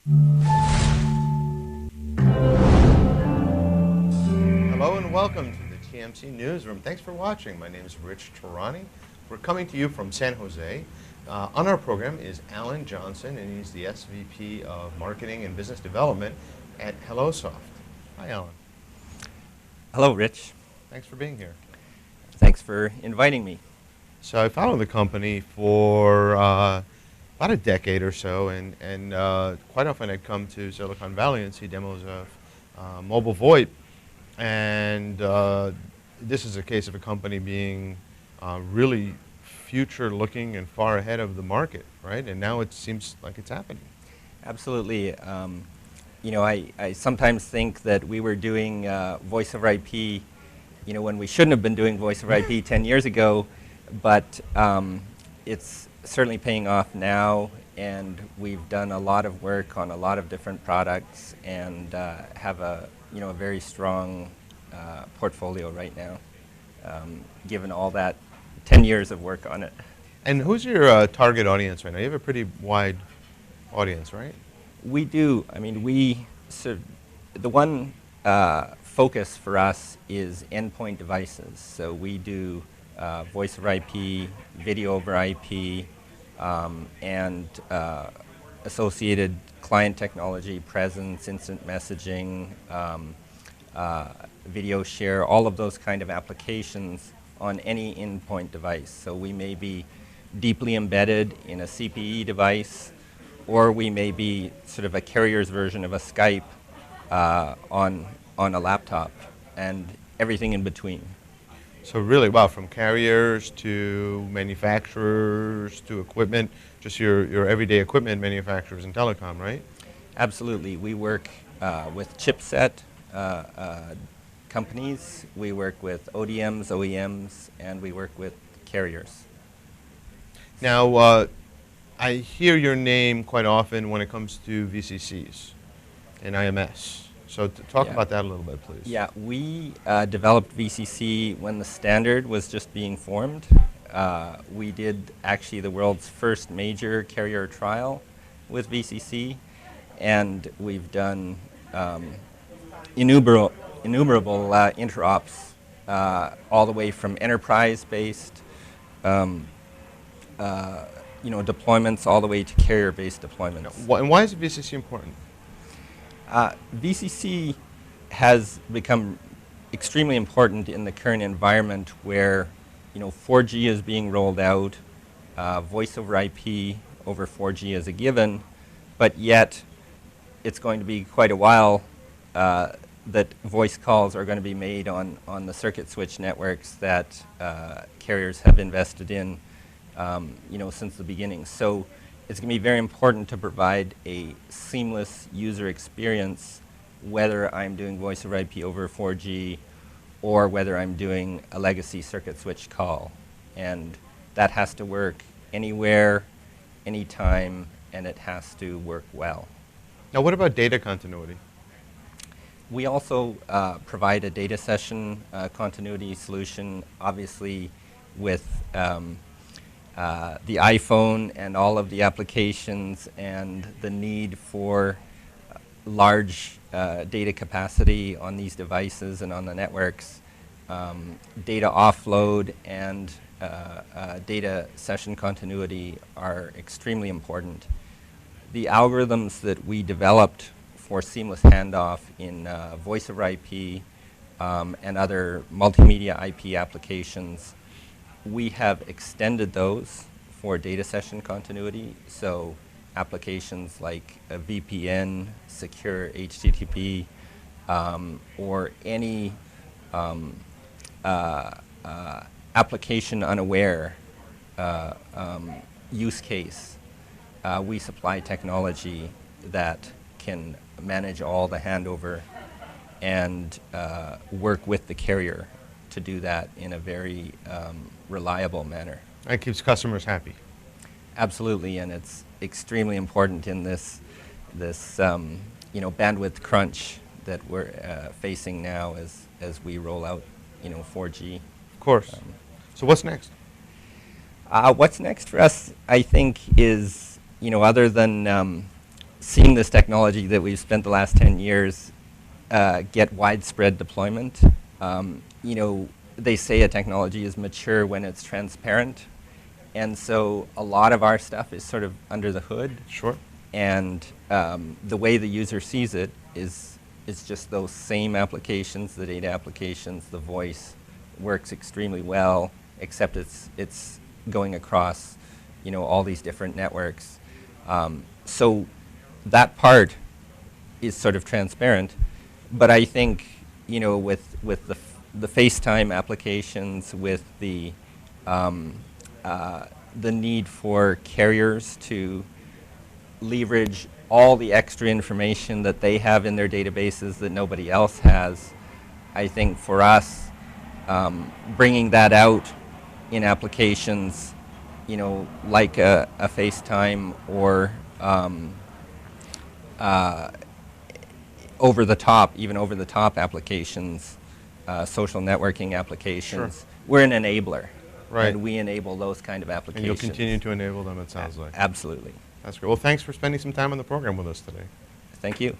Hello and welcome to the TMC Newsroom. Thanks for watching. My name is Rich Tehrani. We're coming to you from San Jose. On our program is Allan Johnson, and he's the SVP of Marketing and Business Development at HelloSoft. Hi, Allan. Hello, Rich. Thanks for being here. Thanks for inviting me. So I followed the company for about a decade or so, and quite often I'd come to Silicon Valley and see demos of mobile VoIP. And this is a case of a company being really future-looking and far ahead of the market, right? And now it seems like it's happening. Absolutely. I sometimes think that we were doing voice over IP, when we shouldn't have been doing voice over IP 10 years ago, but it's certainly paying off now, and we've done a lot of work on a lot of different products and have a very strong portfolio right now, given all that 10 years of work on it. And who's your target audience right now? You have a pretty wide audience, right? We do. I mean, the one focus for us is endpoint devices. So we do voice over IP, video over IP, and associated client technology, presence, instant messaging, video share, all of those kind of applications on any endpoint device. So we may be deeply embedded in a CPE device, or we may be sort of a carrier's version of a Skype on a laptop, and everything in between. So really, wow, from carriers to manufacturers to equipment, just your everyday equipment manufacturers in telecom, right? Absolutely. We work with chipset companies, we work with ODMs, OEMs, and we work with carriers. Now, I hear your name quite often when it comes to VCCs and IMS. So talk about that a little bit, please. Yeah, we developed VCC when the standard was just being formed. We did actually the world's first major carrier trial with VCC, and we've done innumerable interops, all the way from enterprise-based deployments all the way to carrier-based deployments. And why is VCC important? VCC has become extremely important in the current environment where 4G is being rolled out, voice over IP over 4G is a given, but yet it's going to be quite a while that voice calls are going to be made on the circuit switch networks that carriers have invested in since the beginning. So it's going to be very important to provide a seamless user experience, whether I'm doing voice over IP over 4G or whether I'm doing a legacy circuit switch call. And that has to work anywhere, anytime, and it has to work well. Now, what about data continuity? We also provide a data session continuity solution, obviously with the iPhone and all of the applications and the need for large data capacity on these devices and on the networks. Data offload and data session continuity are extremely important. The algorithms that we developed for seamless handoff in voice over IP and other multimedia IP applications, we have extended those for data session continuity. So applications like a VPN, secure HTTP, or any application unaware use case, we supply technology that can manage all the handover and work with the carrier to do that in a very reliable manner. That keeps customers happy. Absolutely, and it's extremely important in this bandwidth crunch that we're facing now as we roll out 4G. Of course. So what's next? What's next for us, I think, is other than seeing this technology that we've spent the last 10 years get widespread deployment. You know, they say a technology is mature when it's transparent. And so a lot of our stuff is sort of under the hood. Sure. And the way the user sees it is just those same applications, the data applications, the voice works extremely well, except it's going across, you know, all these different networks. So that part is sort of transparent, but I think, you know, with the FaceTime applications, with the need for carriers to leverage all the extra information that they have in their databases that nobody else has, I think for us, bringing that out in applications, you know, like a FaceTime or even over the top applications, social networking applications, Sure. we're an enabler. Right. And we enable those kind of And applications. you'll continue to enable them, it sounds like. Absolutely. That's great. Well, thanks for spending some time on the program with us today. Thank you.